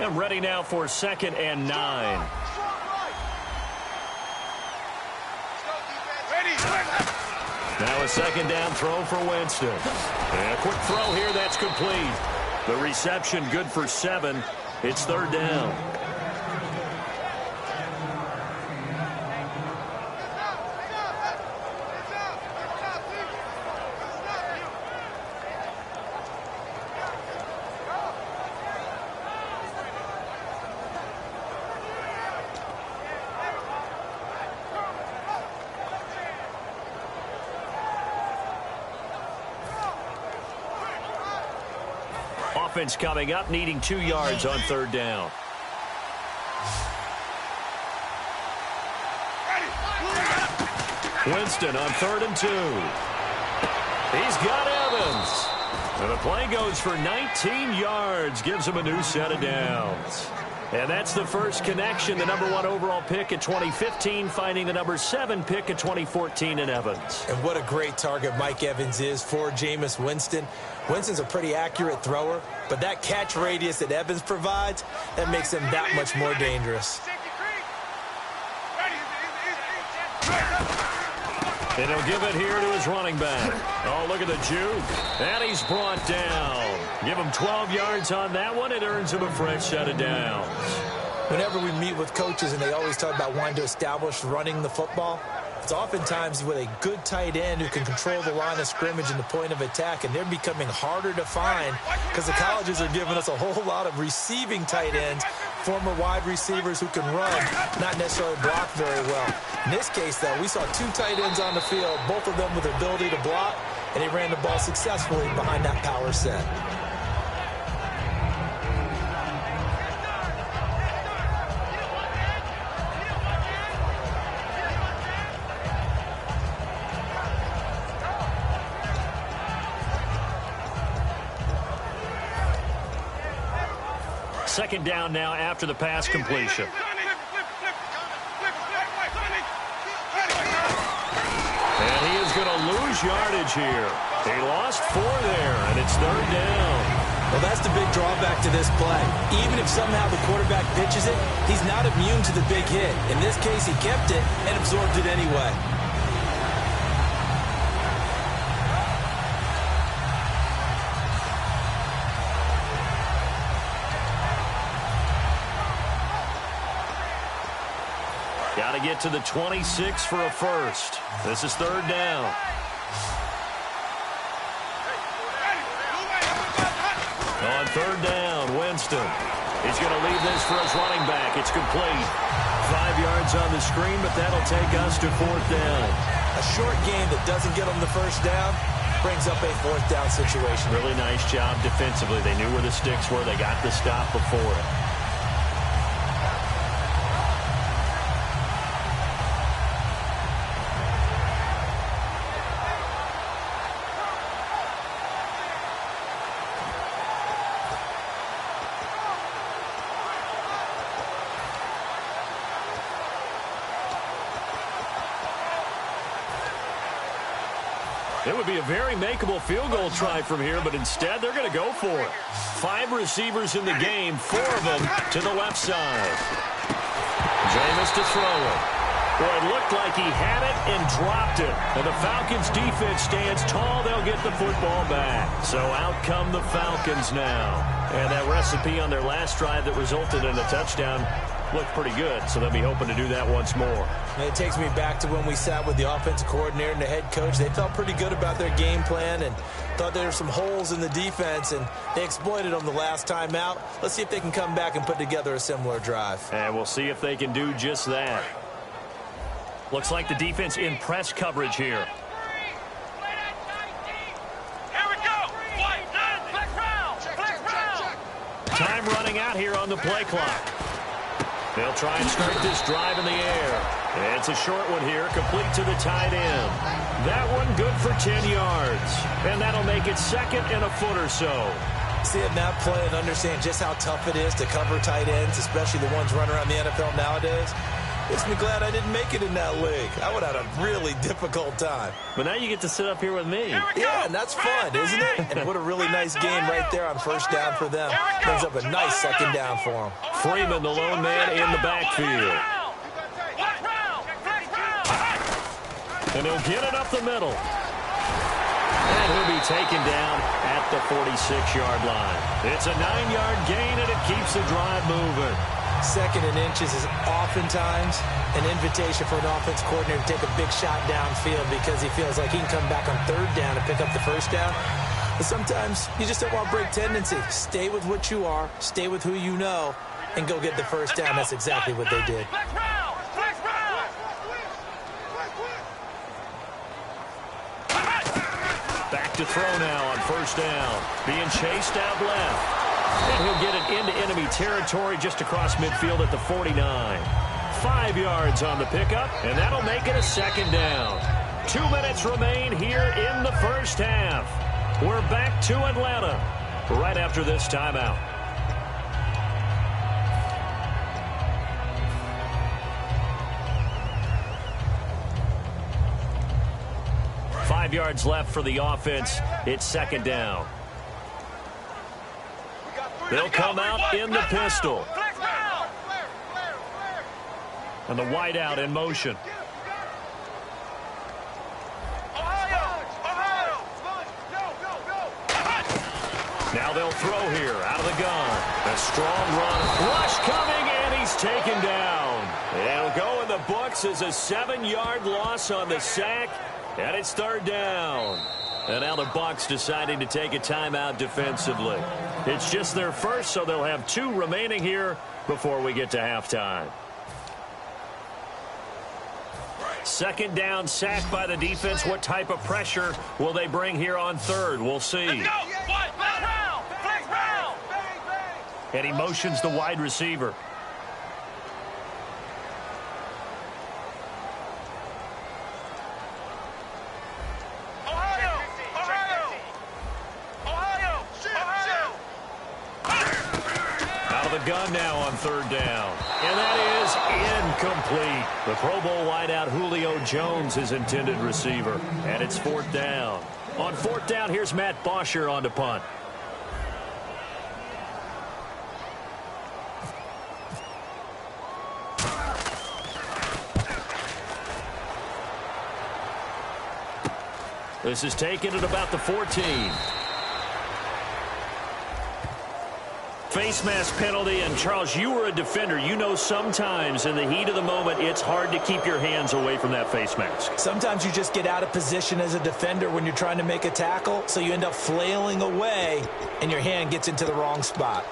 And ready now for 2nd and 9. Now a 2nd down throw for Winston. And a quick throw here that's complete. The reception good for 7. It's 3rd down. Offense coming up, needing 2 yards on 3rd down. Winston on 3rd and 2. He's got Evans. And the play goes for 19 yards, gives him a new set of downs. And that's the first connection, the number 1 overall pick in 2015, finding the number 7 pick in 2014 in Evans. And what a great target Mike Evans is for Jameis Winston. Winston's a pretty accurate thrower, but that catch radius that Evans provides, that makes him that much more dangerous. And he'll give it here to his running back. Oh, look at the juke. And he's brought down. Give him 12 yards on that one. It earns him a fresh set of downs. Whenever we meet with coaches and they always talk about wanting to establish running the football, it's oftentimes with a good tight end who can control the line of scrimmage and the point of attack, and they're becoming harder to find because the colleges are giving us a whole lot of receiving tight ends, former wide receivers who can run, not necessarily block very well. In this case, though, we saw 2 tight ends on the field, both of them with the ability to block, and they ran the ball successfully behind that power set. Second down now after the pass completion. And he is going to lose yardage here. He lost 4 there, and it's 3rd down. Well, that's the big drawback to this play. Even if somehow the quarterback pitches it, he's not immune to the big hit. In this case, he kept it and absorbed it anyway. Got to get to the 26 for a first. This is 3rd down. On 3rd down, Winston. He's going to leave this for his running back. It's complete. 5 yards on the screen, but that'll take us to 4th down. A short game that doesn't get them the first down brings up a 4th down situation. Really nice job defensively. They knew where the sticks were. They got the stop before it. It would be a very makeable field goal try from here, but instead they're going to go for it. 5 receivers in the game, 4 of them to the left side. Jameis to throw it. Boy, it looked like he had it and dropped it. And the Falcons defense stands tall. They'll get the football back. So out come the Falcons now. And that recipe on their last drive that resulted in a touchdown looked pretty good, so they'll be hoping to do that once more. And it takes me back to when we sat with the offensive coordinator and the head coach. They felt pretty good about their game plan and thought there were some holes in the defense, and they exploited them the last time out. Let's see if they can come back and put together a similar drive. And we'll see if they can do just that. Looks like the defense in press coverage here. Time running out here on the play clock. They'll try and start this drive in the air. And it's a short one here, complete to the tight end. That one good for 10 yards. And that'll make it 2nd and a foot or so. Seeing that play and understand just how tough it is to cover tight ends, especially the ones running around the NFL nowadays. Makes me glad I didn't make it in that league. I would have had a really difficult time. But now you get to sit up here with me. Yeah, and that's fun, isn't it? And what a really nice game right there on first down for them. Brings up a nice second down for them. Freeman, the lone man in the backfield. And he'll get it up the middle. And he'll be taken down at the 46-yard line. It's a 9-yard gain, and it keeps the drive moving. Second and inches is oftentimes an invitation for an offense coordinator to take a big shot downfield because he feels like he can come back on third down and pick up the first down. But sometimes you just don't want to break tendency. Stay with what you are, stay with who you know, and go get the first down. That's exactly what they did. Back to throw now on first down. Being chased out left. And he'll get it into enemy territory just across midfield at the 49. 5 yards on the pickup, and that'll make it a second down. 2 minutes remain here in the first half. We're back to Atlanta right after this timeout. Five yards left for the offense. It's second down. They'll come out in the pistol. And the wideout in motion. Now they'll throw here out of the gun. A strong run. Rush coming, and he's taken down. It'll go in the books as a 7-yard loss on the sack. And it's third down. And now the Bucs deciding to take a timeout defensively. It's just their first, so they'll have 2 remaining here before we get to halftime. Second down, sack by the defense. What type of pressure will they bring here on third? We'll see. And he motions the wide receiver. Gun now on third down. And that is incomplete. The Pro Bowl wideout Julio Jones is intended receiver. And it's fourth down. On fourth down, here's Matt Bosher on to punt. This is taken at about the 14. Face mask penalty, and Charles, you were a defender. You know sometimes in the heat of the moment, it's hard to keep your hands away from that face mask. Sometimes you just get out of position as a defender when you're trying to make a tackle, so you end up flailing away, and your hand gets into the wrong spot.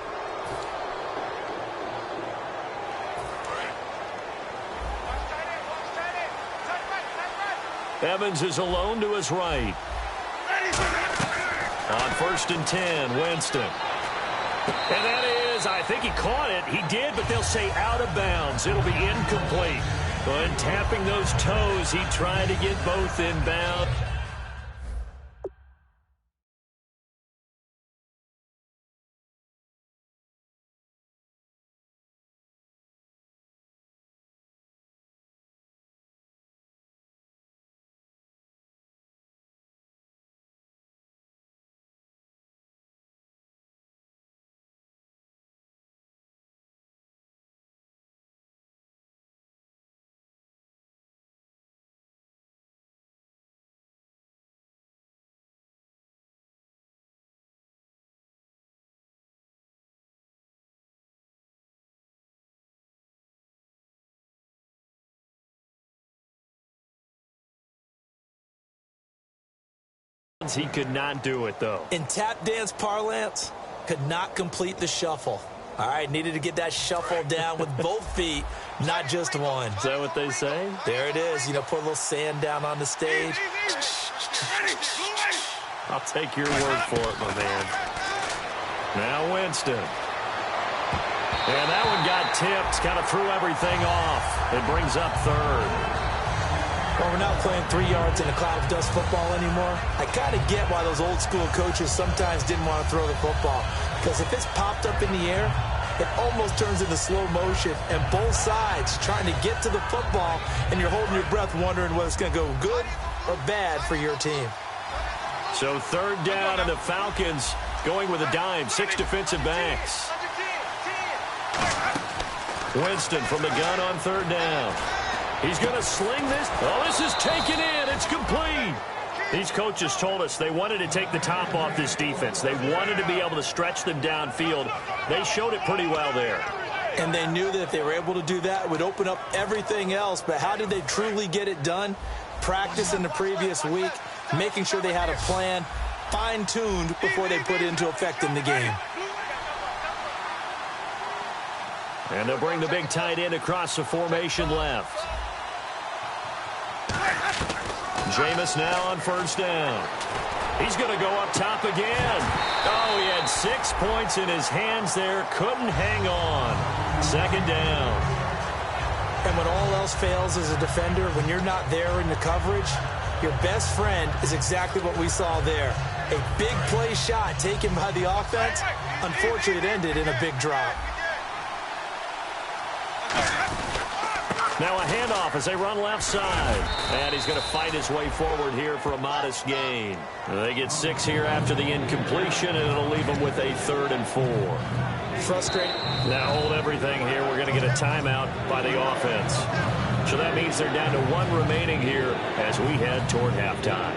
Evans is alone to his right. On first and 10, Winston. And that is, I think he caught it. He did, but they'll say out of bounds. It'll be incomplete. But tapping those toes, he tried to get both inbound. He could not do it, though. In tap dance parlance, could not complete the shuffle. All right, needed to get that shuffle down with both feet, not just one. Is that what they say? There it is. You know, put a little sand down on the stage. I'll take your word for it, my man. Now Winston. And that one got tipped, kind of threw everything off. It brings up third. Well, we're not playing 3 yards in a cloud of dust football anymore. I kind of get why those old school coaches sometimes didn't want to throw the football. Because if it's popped up in the air, it almost turns into slow motion, and both sides trying to get to the football, and you're holding your breath wondering whether it's going to go good or bad for your team. So third down, and the Falcons going with a dime, 6 defensive backs. Winston from the gun on third down. He's going to sling this. Oh, this is taken in. It's complete. These coaches told us they wanted to take the top off this defense. They wanted to be able to stretch them downfield. They showed it pretty well there. And they knew that if they were able to do that, it would open up everything else. But how did they truly get it done? Practice in the previous week, making sure they had a plan, fine-tuned before they put it into effect in the game. And they'll bring the big tight end across the formation left. Jameis now on first down. He's going to go up top again. Oh, he had 6 points in his hands there. Couldn't hang on. Second down. And when all else fails as a defender, when you're not there in the coverage, your best friend is exactly what we saw there. A big play shot taken by the offense. Unfortunately, it ended in a big drop. Now a handoff as they run left side. And he's going to fight his way forward here for a modest gain. They get 6 here after the incompletion, and it'll leave them with a 3rd and 4. Frustrating. Now hold everything here. We're going to get a timeout by the offense. So that means they're down to 1 remaining here as we head toward halftime.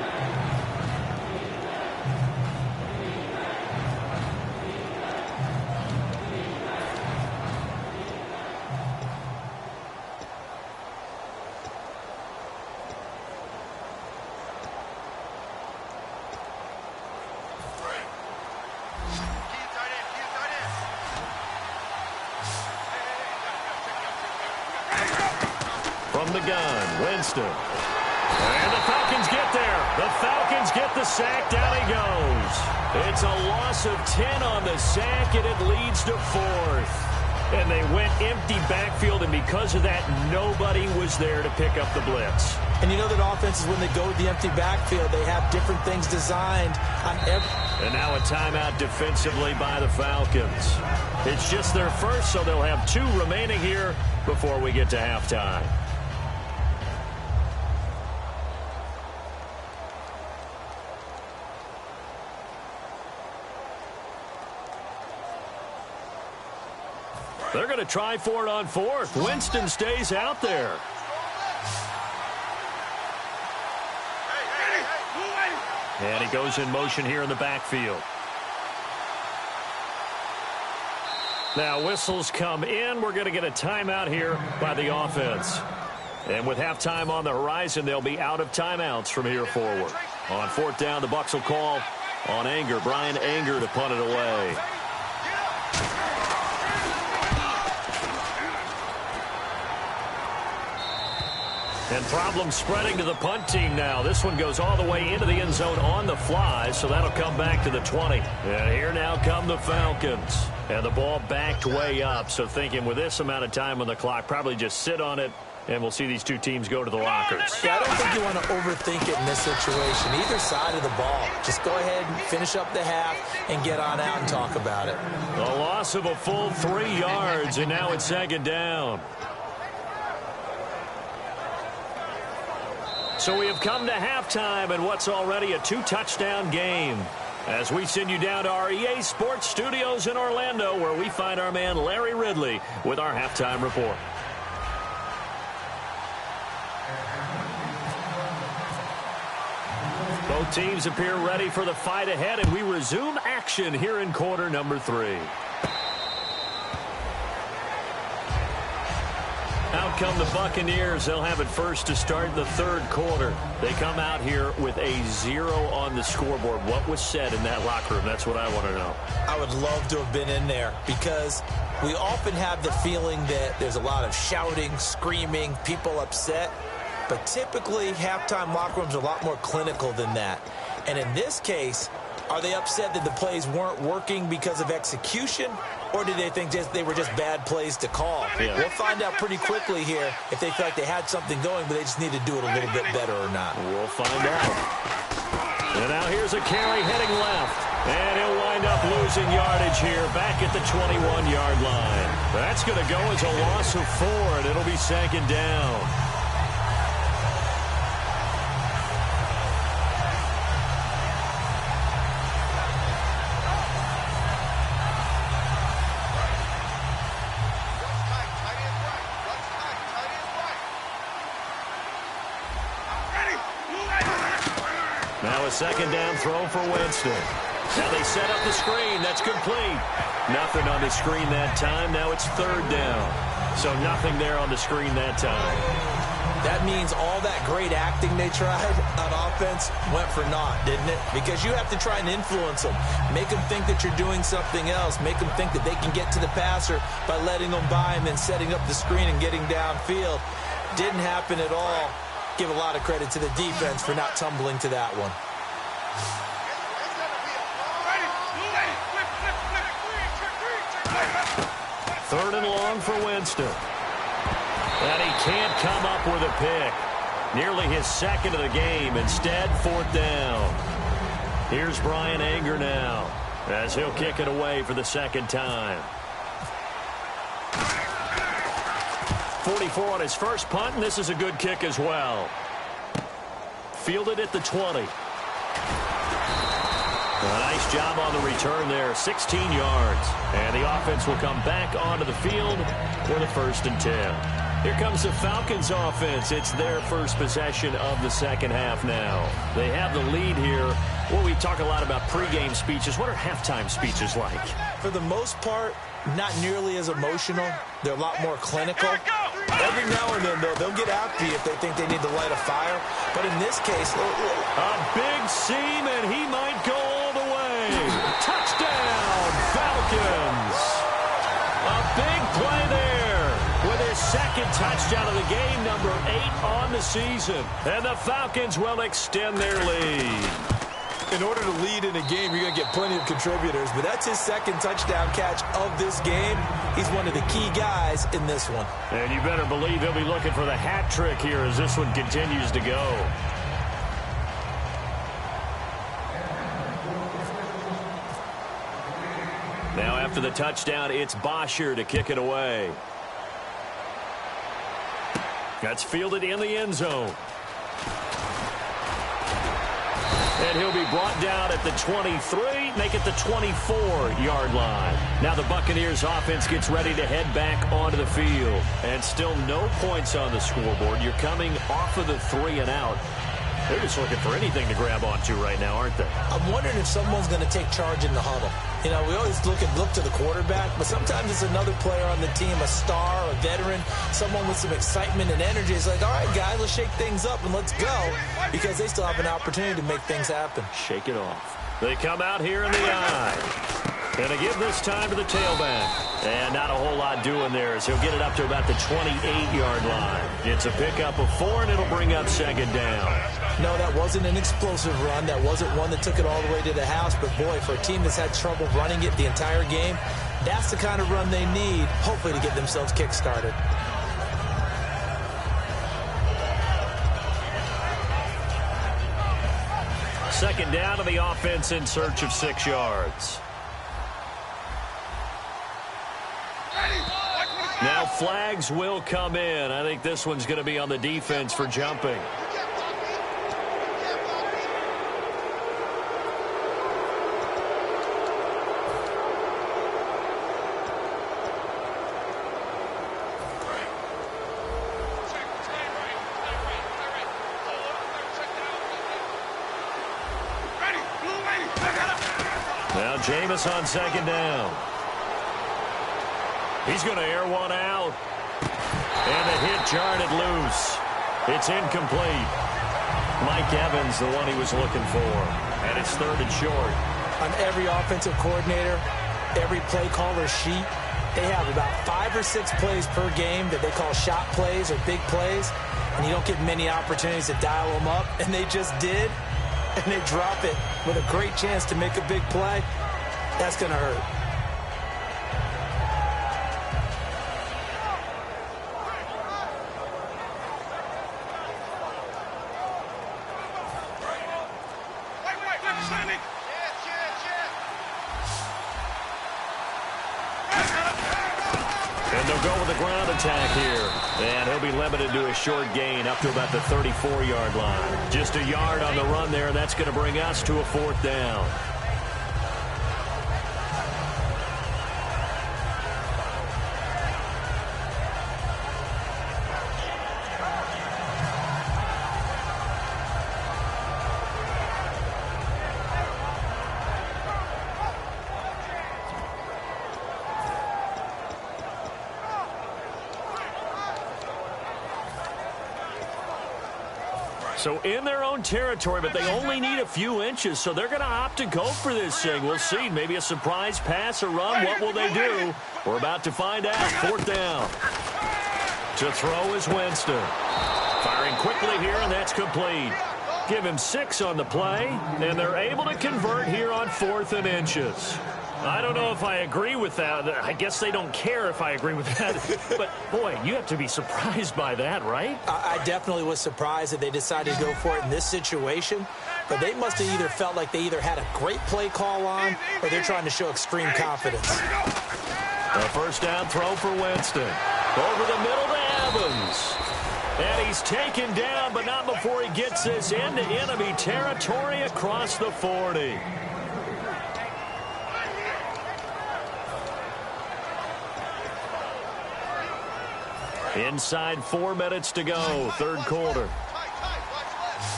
From the gun, Winston. And the Falcons get there. The Falcons get the sack. Down he goes. It's a loss of 10 on the sack, and it leads to 4th. And they went empty backfield, and because of that, nobody was there to pick up the blitz. And you know that offenses, when they go with the empty backfield, they have different things designed on every... And now a timeout defensively by the Falcons. It's just their first, so they'll have 2 remaining here before we get to halftime. They're going to try for it on 4th. Winston stays out there. And he goes in motion here in the backfield. Now whistles come in. We're going to get a timeout here by the offense. And with halftime on the horizon, they'll be out of timeouts from here forward. On 4th down, the Bucs will call on Anger. Brian Anger to punt it away. And problems spreading to the punt team now. This one goes all the way into the end zone on the fly, so that'll come back to the 20. And here now come the Falcons. And the ball backed way up, so thinking with this amount of time on the clock, probably just sit on it, and we'll see these 2 teams go to the lockers. Yeah, I don't think you want to overthink it in this situation. Either side of the ball. Just go ahead and finish up the half and get on out and talk about it. A loss of a full 3 yards, and now it's 2nd down. So we have come to halftime in what's already a 2-touchdown game. As we send you down to our EA Sports Studios in Orlando, where we find our man Larry Ridley with our halftime report. Both teams appear ready for the fight ahead, and we resume action here in quarter number 3. Out come the Buccaneers. They'll have it first to start the 3rd quarter. They come out here with a 0 on the scoreboard. What was said in that locker room? That's what I want to know. I would love to have been in there because we often have the feeling that there's a lot of shouting, screaming, people upset. But typically, halftime locker rooms are a lot more clinical than that. And in this case, are they upset that the plays weren't working because of execution? Or do they think they were just bad plays to call? Yeah. We'll find out pretty quickly here if they feel like they had something going, but they just need to do it a little bit better or not. We'll find out. And now here's a carry heading left. And he'll wind up losing losing yardage here back at the 21-yard line. That's going to go as a loss of 4, and it'll be second down. Now a second down throw for Winston. Now they set up the screen. That's complete. Nothing on the screen that time. Now it's third down. So nothing there on the screen that time. That means all that great acting they tried on offense went for naught, didn't it? Because you have to try and influence them. Make them think that you're doing something else. Make them think that they can get to the passer by letting them by him and setting up the screen and getting downfield. Didn't happen at all. Give a lot of credit to the defense for not tumbling to that one. Third and long for Winston. And he can't come up with a pick. Nearly his second of the game. Instead, fourth down. Here's Brian Anger now as he'll kick it away for the second time. 44 on his first punt, and this is a good kick as well. Fielded at the 20. A nice job on the return there, 16 yards. And the offense will come back onto the field for the 1st and 10. Here comes the Falcons offense. It's their first possession of the second half now. They have the lead here. Well, we talk a lot about pregame speeches. What are halftime speeches like? For the most part, not nearly as emotional. They're a lot more clinical. Every now and then, though, they'll get after you if they think they need to light a fire. But in this case, a big seam, and he might go all the way. Touchdown, Falcons. A big play there with his second touchdown of the game, number 8 on the season. And the Falcons will extend their lead. In order to lead in a game, you're going to get plenty of contributors, but that's his second touchdown catch of this game. He's one of the key guys in this one. And you better believe he'll be looking for the hat trick here as this one continues to go. Now after the touchdown, it's Bosher to kick it away. That's fielded in the end zone. And he'll be brought down at the 23, make it the 24-yard line. Now the Buccaneers offense gets ready to head back onto the field. And still no points on the scoreboard. You're coming off of the 3 and out. They're just looking for anything to grab onto right now, aren't they? I'm wondering if someone's going to take charge in the huddle. You know, we always look to the quarterback, but sometimes it's another player on the team, a star, a veteran, someone with some excitement and energy. It's like, all right, guys, let's shake things up and let's go, because they still have an opportunity to make things happen. Shake it off. They come out here in the eye. And to give this time to the tailback. And not a whole lot doing there as he'll get it up to about the 28-yard line. It's a pickup of 4, and it'll bring up second down. No, that wasn't an explosive run. That wasn't one that took it all the way to the house. But, boy, for a team that's had trouble running it the entire game, that's the kind of run they need, hopefully, to get themselves kick-started. Second down to the offense in search of 6 yards. Now flags will come in. I think this one's going to be on the defense for jumping. Now Jameis on second down. He's going to air one out. And the hit jarred it loose. It's incomplete. Mike Evans, the one he was looking for. And it's 3rd and short. On every offensive coordinator, every play caller sheet, they have about 5 or 6 plays per game that they call shot plays or big plays. And you don't get many opportunities to dial them up. And they just did. And they drop it with a great chance to make a big play. That's going to hurt. And they'll go with a ground attack here. And he'll be limited to a short gain up to about the 34-yard line. Just a yard on the run there, and that's going to bring us to a 4th down. So in their own territory, but they only need a few inches, so they're going to opt to go for this thing. We'll see. Maybe a surprise pass or run. What will they do? We're about to find out. 4th down. To throw is Winston. Firing quickly here, and that's complete. Give him 6 on the play, and they're able to convert here on 4th and inches. I don't know if I agree with that. I guess they don't care if I agree with that. But, boy, you have to be surprised by that, right? I definitely was surprised that they decided to go for it in this situation. But they must have either felt like they either had a great play call on or they're trying to show extreme confidence. A 1st down throw for Winston. Over the middle to Evans. And he's taken down, but not before he gets this into enemy territory across the 40. Inside 4 minutes to go, 3rd quarter.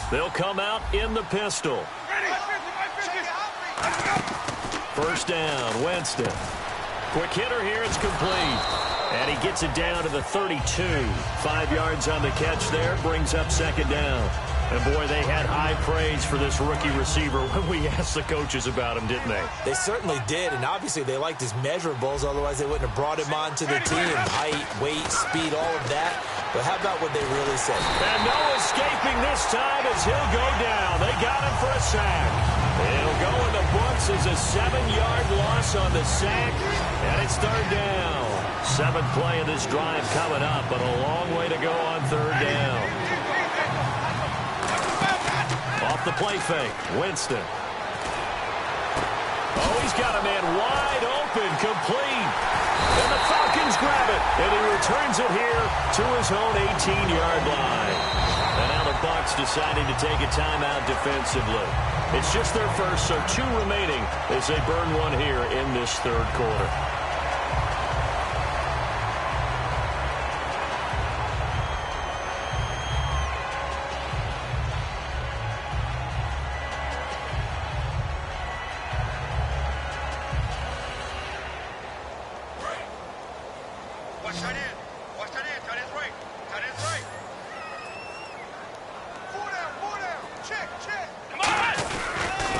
They'll come out in the pistol. 1st down, Winston. Quick hitter here, it's complete. And he gets it down to the 32. 5 yards on the catch there, brings up 2nd down. And, boy, they had high praise for this rookie receiver when we asked the coaches about him, didn't they? They certainly did, and obviously they liked his measurables, otherwise they wouldn't have brought him onto the team. Height, weight, speed, all of that. But how about what they really said? And no escaping this time as he'll go down. They got him for a sack. It'll go in the books as a 7-yard loss on the sack, and it's 3rd down. 7th play of this drive coming up, but a long way to go on 3rd down. Off the play fake, Winston. Oh, he's got a man wide open, complete. And the Falcons grab it, and he returns it here to his own 18-yard line. And now the Bucs deciding to take a timeout defensively. It's just their first, so 2 remaining as they burn one here in this 3rd quarter.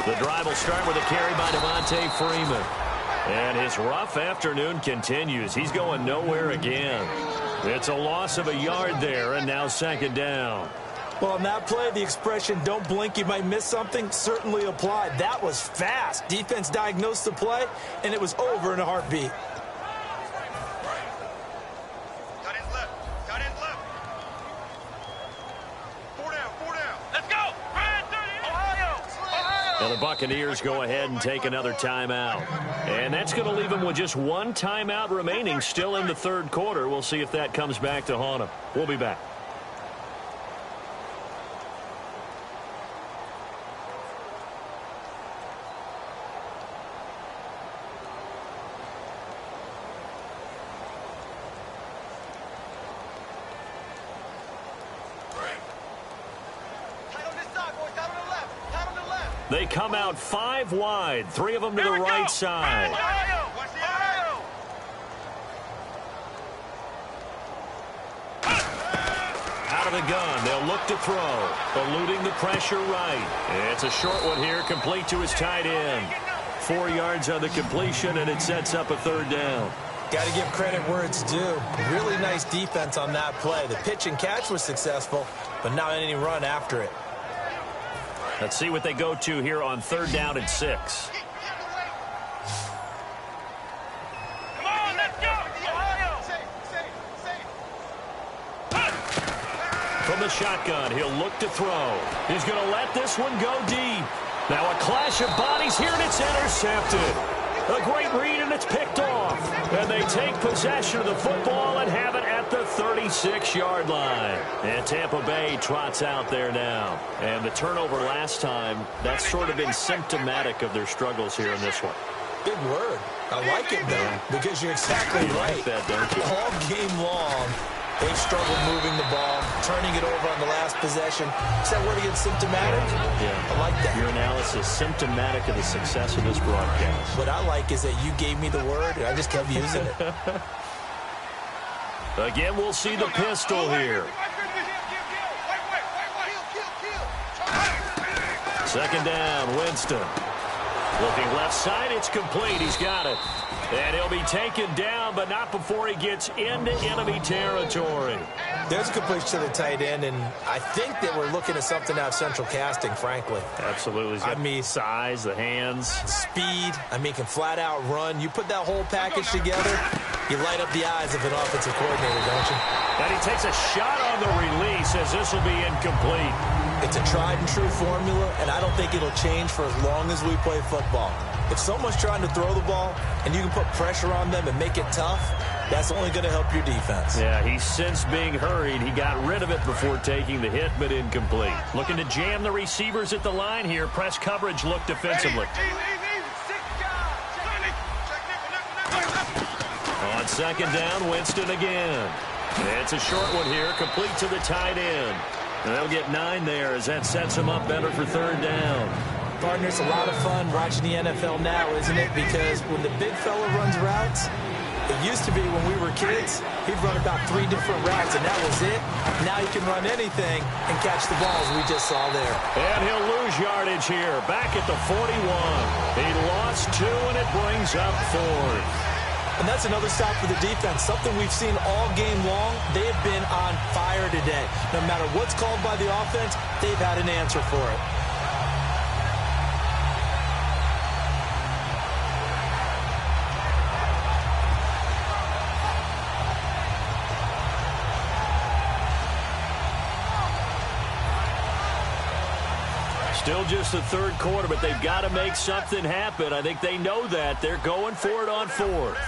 The drive will start with a carry by Devontae Freeman. And his rough afternoon continues. He's going nowhere again. It's a loss of a yard there, and now 2nd down. Well, on that play, the expression, don't blink, you might miss something, certainly applied. That was fast. Defense diagnosed the play, and it was over in a heartbeat. And the Buccaneers go ahead and take another timeout. And that's going to leave them with just 1 timeout remaining still in the 3rd quarter. We'll see if that comes back to haunt them. We'll be back. They come out 5 wide, 3 of them to the right side. Out of the gun, they'll look to throw, eluding the pressure right. It's a short one here, complete to his tight end. 4 yards on the completion, and it sets up a 3rd down. Got to give credit where it's due. Really nice defense on that play. The pitch and catch was successful, but not any run after it. Let's see what they go to here on 3rd down and 6. Come on, let's go! Ohio! From the shotgun, he'll look to throw. He's going to let this one go deep. Now a clash of bodies here, and it's intercepted. A great read, and it's picked off. And they take possession of the football and have it at the 36-yard line. And Tampa Bay trots out there now. And the turnover last time, that's sort of been symptomatic of their struggles here in this one. Big word. I like it, though, because you're exactly right. Like that, don't you? All game long, they've struggled moving the ball, turning it over on the last possession. Is that word again, symptomatic? Yeah. I like that. Your analysis, symptomatic of the success of this broadcast. What I like is that you gave me the word, and I just kept using it. Again, we'll see the pistol here. Second down, Winston. Looking left side, it's complete. He's got it. And he'll be taken down, but not before he gets into enemy territory. There's a completion to the tight end, and I think that we're looking at something out of central casting, frankly. Absolutely. I mean, size, the hands. Speed. I mean, can flat out run. You put that whole package together, you light up the eyes of an offensive coordinator, don't you? And he takes a shot on the release as this will be incomplete. It's a tried-and-true formula, and I don't think it'll change for as long as we play football. If someone's trying to throw the ball and you can put pressure on them and make it tough, that's only going to help your defense. Yeah, he's since being hurried. He got rid of it before taking the hit, but incomplete. Looking to jam the receivers at the line here. Press coverage look defensively. On second down, Winston again. It's a short one here, complete to the tight end. And they'll get 9 there as that sets them up better for third down. Partner, it's a lot of fun watching the NFL now, isn't it? Because when the big fella runs routes, it used to be when we were kids, he'd run about 3 different routes, and that was it. Now he can run anything and catch the balls we just saw there. And he'll lose yardage here, back at the 41. He lost 2, and it brings up 4. And that's another stop for the defense, something we've seen all game long. They have been on fire today. No matter what's called by the offense, they've had an answer for it. Still just the third quarter, but they've got to make something happen. I think they know that. They're going for it on 4th.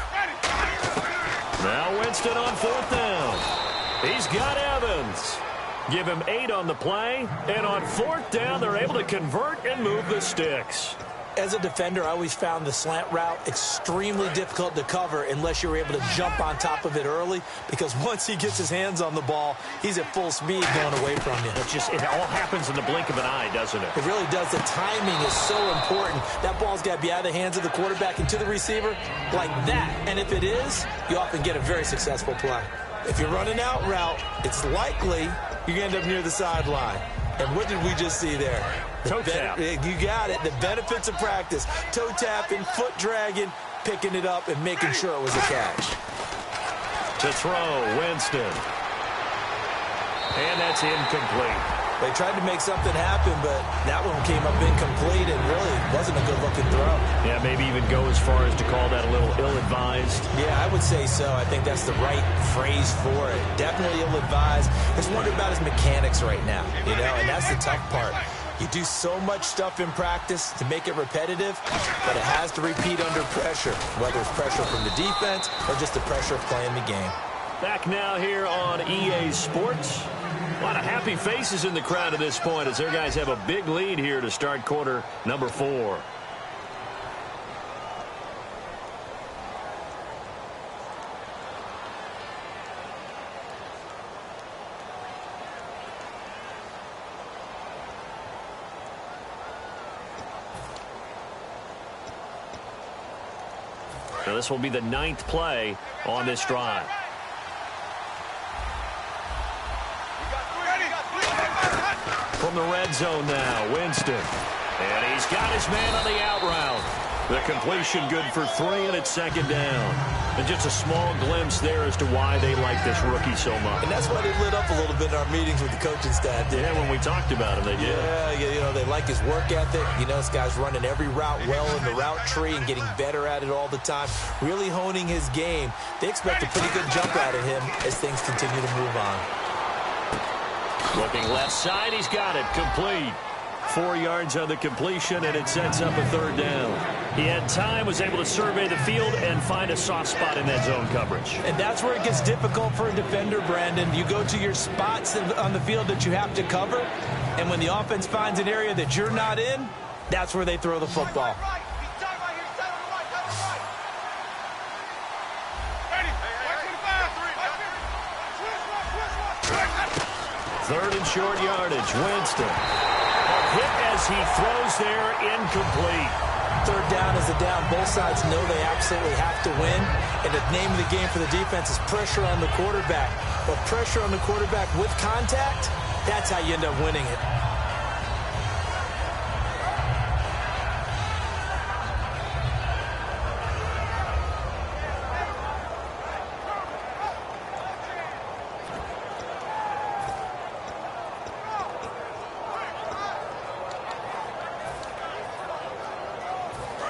Now Winston on 4th down. He's got Evans. Give him 8 on the play. And on 4th down, they're able to convert and move the sticks. As a defender, I always found the slant route extremely difficult to cover unless you were able to jump on top of it early, because once he gets his hands on the ball, he's at full speed going away from you. It all happens in the blink of an eye, doesn't it? It really does. The timing is so important. That ball's got to be out of the hands of the quarterback and to the receiver like that. And if it is, you often get a very successful play. If you're running out route, it's likely you're going to end up near the sideline. And what did we just see there? Toe tap. You got it. The benefits of practice. Toe tapping, foot dragging, picking it up, and making sure it was a catch. To throw, Winston. And that's incomplete. They tried to make something happen, but that one came up incomplete and really wasn't a good-looking throw. Yeah, maybe even go as far as to call that a little ill-advised. Yeah, I would say so. I think that's the right phrase for it. Definitely ill-advised. Just wonder about his mechanics right now, and that's the tough part. You do so much stuff in practice to make it repetitive, but it has to repeat under pressure, whether it's pressure from the defense or just the pressure of playing the game. Back now here on EA Sports. A lot of happy faces in the crowd at this point as their guys have a big lead here to start quarter number 4. So this will be the 9th play on this drive. From the red zone now, Winston. And he's got his man on the out route. The completion good for 3, and it's second down. And just a small glimpse there as to why they like this rookie so much. And that's why they lit up a little bit in our meetings with the coaching staff. Yeah, when we talked about him, they did. Yeah, they like his work ethic. This guy's running every route well in the route tree and getting better at it all the time. Really honing his game. They expect a pretty good jump out of him as things continue to move on. Looking left side, he's got it. Complete. 4 yards on the completion, and it sets up a third down. He had time, was able to survey the field and find a soft spot in that zone coverage. And that's where it gets difficult for a defender, Brandon. You go to your spots on the field that you have to cover, and when the offense finds an area that you're not in, that's where they throw the football. Third and short yardage. Winston. A hit as he throws there, incomplete. Third down is a down. Both sides know they absolutely have to win. And the name of the game for the defense is pressure on the quarterback. But pressure on the quarterback with contact, that's how you end up winning it.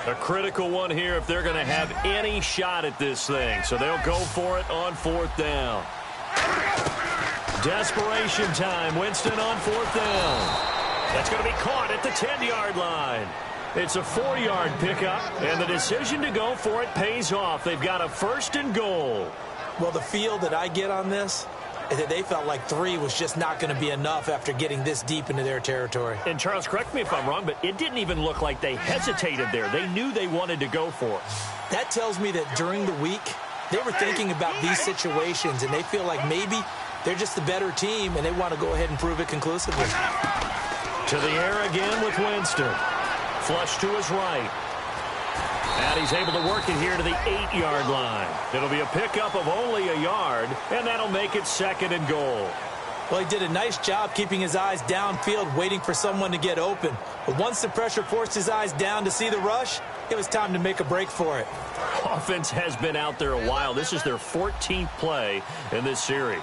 A critical one here if they're going to have any shot at this thing. So they'll go for it on fourth down. Desperation time. Winston on fourth down. That's going to be caught at the 10-yard line. It's a 4-yard pickup, and the decision to go for it pays off. They've got a first and goal. Well, the feel that I get on this is that they felt like 3 was just not going to be enough after getting this deep into their territory. And, Charles, correct me if I'm wrong, but it didn't even look like they hesitated there. They knew they wanted to go for it. That tells me that during the week, they were thinking about these situations, and they feel like maybe they're just the better team, and they want to go ahead and prove it conclusively. To the air again with Winston. Flush to his right. And he's able to work it here to the 8-yard line. It'll be a pickup of only a yard, and that'll make it second and goal. Well, he did a nice job keeping his eyes downfield, waiting for someone to get open. But once the pressure forced his eyes down to see the rush, it was time to make a break for it. Offense has been out there a while. This is their 14th play in this series.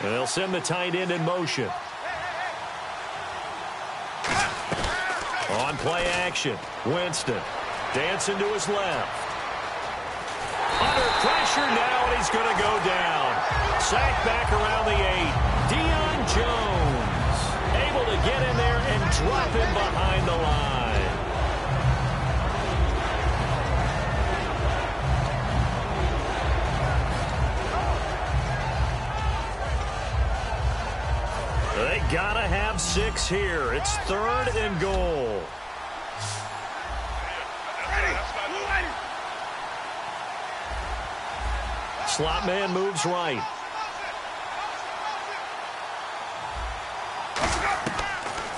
And they'll send the tight end in motion. On play action, Winston dancing to his left. Under pressure now, and he's going to go down. Sacked back around the 8. Deion Jones able to get in there and drop him behind the line. They gotta have 6 here. It's third and goal. Slot man moves right.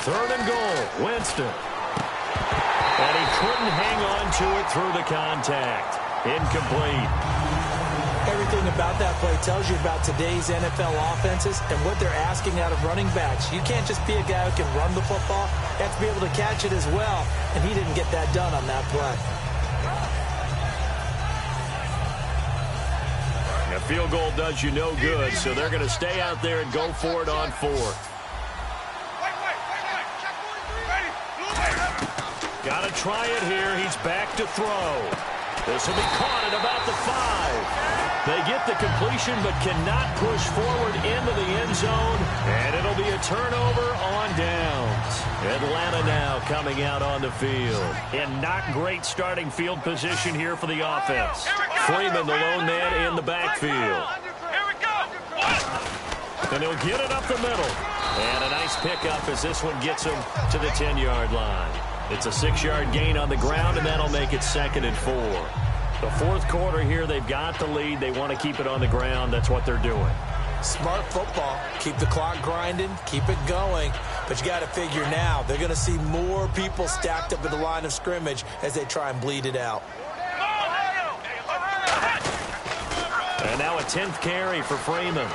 Third and goal. Winston. And he couldn't hang on to it through the contact. Incomplete. Everything about that play tells you about today's NFL offenses and what they're asking out of running backs. You can't just be a guy who can run the football. You have to be able to catch it as well, and he didn't get that done on that play. A field goal does you no good, so they're going to stay out there and go for it on fourth. Got to try it here. He's back to throw. This will be caught at about the 5. They get the completion but cannot push forward into the end zone, and it'll be a turnover on downs. Atlanta now coming out on the field. In not great starting field position here for the offense. Freeman, the lone man in the backfield. And he'll get it up the middle. And a nice pickup as this one gets him to the 10-yard line. It's a 6-yard gain on the ground, and that'll make it second and 4. The fourth quarter here, they've got the lead. They want to keep it on the ground. That's what they're doing. Smart football. Keep the clock grinding. Keep it going. But you got to figure now, they're going to see more people stacked up at the line of scrimmage as they try and bleed it out. And now a 10th carry for Freeman.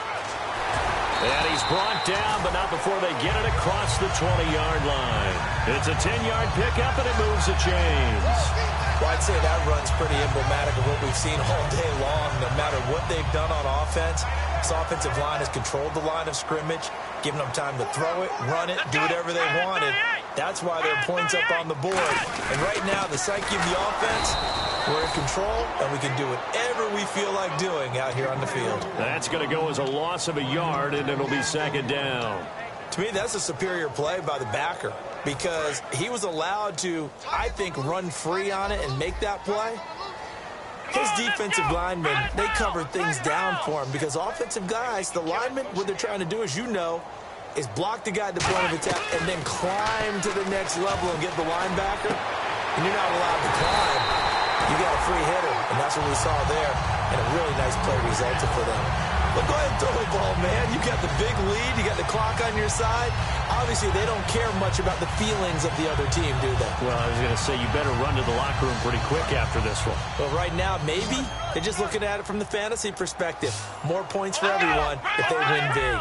And he's brought down, but not before they get it across the 20-yard line. It's a 10-yard pickup, and it moves the chains. Well, I'd say that run's pretty emblematic of what we've seen all day long. No matter what they've done on offense, this offensive line has controlled the line of scrimmage, giving them time to throw it, run it, do whatever they wanted. That's why there are points up on the board. And right now, the psyche of the offense, we're in control, and we can do whatever we we feel like doing out here on the field. That's going to go as a loss of a yard, and it'll be second down. To me, that's a superior play by the backer because he was allowed to, I think, run free on it and make that play. His defensive linemen, they covered things down for him because offensive guys, the linemen, what they're trying to do, as you know, is block the guy at the point of attack and then climb to the next level and get the linebacker. And you're not allowed to climb. You got a free hitter, and that's what we saw there. And a really nice play resulted for them. But go ahead and throw the ball, man. You got the big lead. You got the clock on your side. Obviously, they don't care much about the feelings of the other team, do they? Well, I was going to say you better run to the locker room pretty quick after this one. Well, right now, maybe they're just looking at it from the fantasy perspective. More points for everyone if they win big.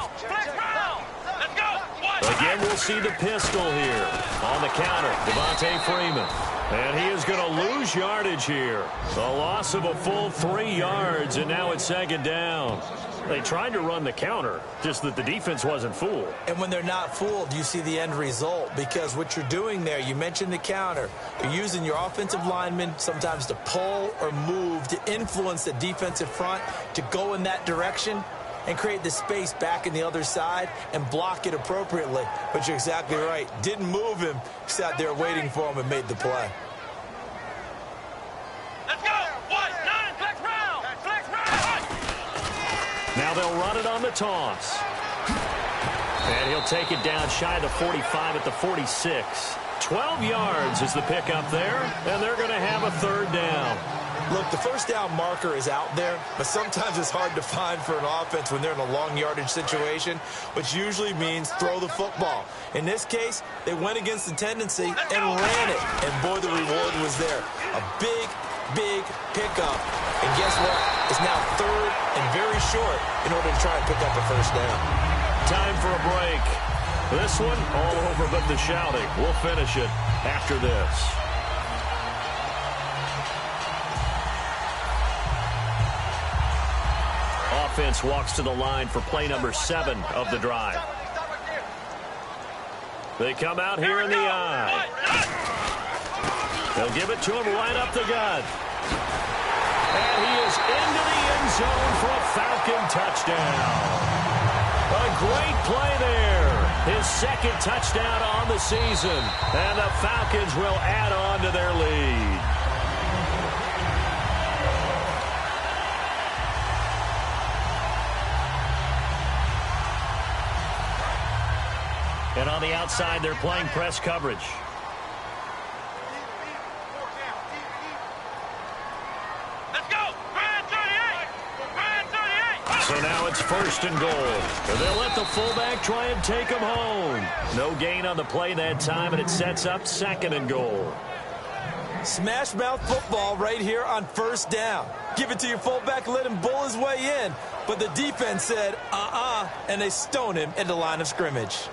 Again, we'll see the pistol here. On the counter, Devontae Freeman. And he is going to lose yardage here. A loss of a full 3 yards, and now it's second down. They tried to run the counter, just that the defense wasn't fooled. And when they're not fooled, you see the end result. Because what you're doing there, you mentioned the counter. You're using your offensive linemen sometimes to pull or move to influence the defensive front to go in that direction and create the space back in the other side and block it appropriately. But you're exactly right. Didn't move him. Sat there waiting for him and made the play. Let's go! 1-9, flex round! Flex round! Now they'll run it on the toss. And he'll take it down shy of the 45 at the 46. 12 yards is the pickup there, and they're going to have a third down. Look, the first down marker is out there, but sometimes it's hard to find for an offense when they're in a long yardage situation, which usually means throw the football. In this case, they went against the tendency and ran it, and boy, the reward was there. A big, big pickup, and guess what? It's now third and very short in order to try and pick up a first down. Time for a break. This one, all over but the shouting. We'll finish it after this. Offense walks to the line for play number 7 of the drive. They come out here in the eye. They'll give it to him right up the gut. And he is into the end zone for a Falcon touchdown. A great play there. His second touchdown on the season. And the Falcons will add on to their lead. And on the outside, they're playing press coverage. Let's go! Brand 38! Brand 38! So now it's first and goal. They'll let the fullback try and take him home. No gain on the play that time, and it sets up second and goal. Smash mouth football right here on first down. Give it to your fullback, let him bull his way in. But the defense said, and they stone him into line of scrimmage.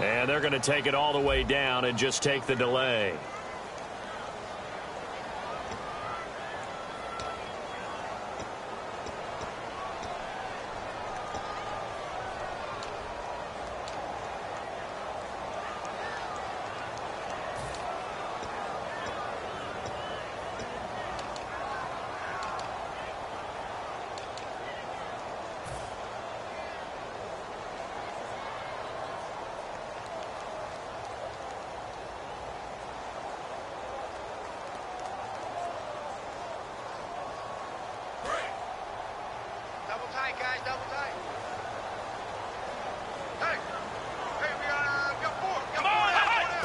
And they're going to take it all the way down and just take the delay.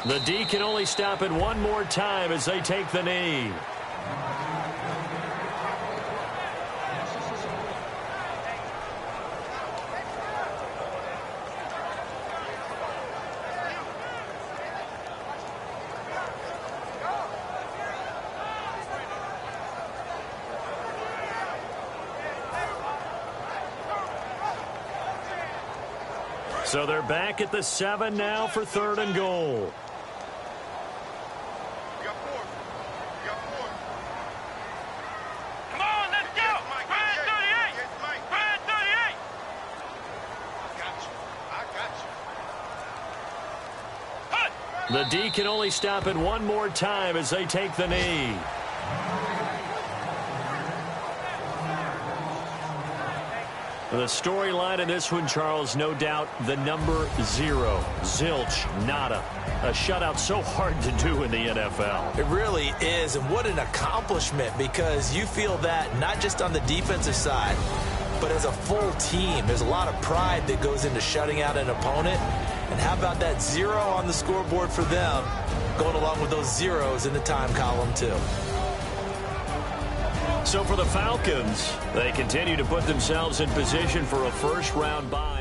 The D can only stop it one more time as they take the knee. So they're back at the 7 now for 3rd and goal. Come on, let's go. Brand 38. Brand 38. I got you. The D can only stop it one more time as they take the knee. The storyline in this one, Charles, no doubt the number 0. Zilch, nada. A shutout so hard to do in the NFL. It really is, and what an accomplishment, because you feel that not just on the defensive side, but as a full team. There's a lot of pride that goes into shutting out an opponent. And how about that 0 on the scoreboard for them, going along with those zeros in the time column, too. So for the Falcons, they continue to put themselves in position for a first-round bye.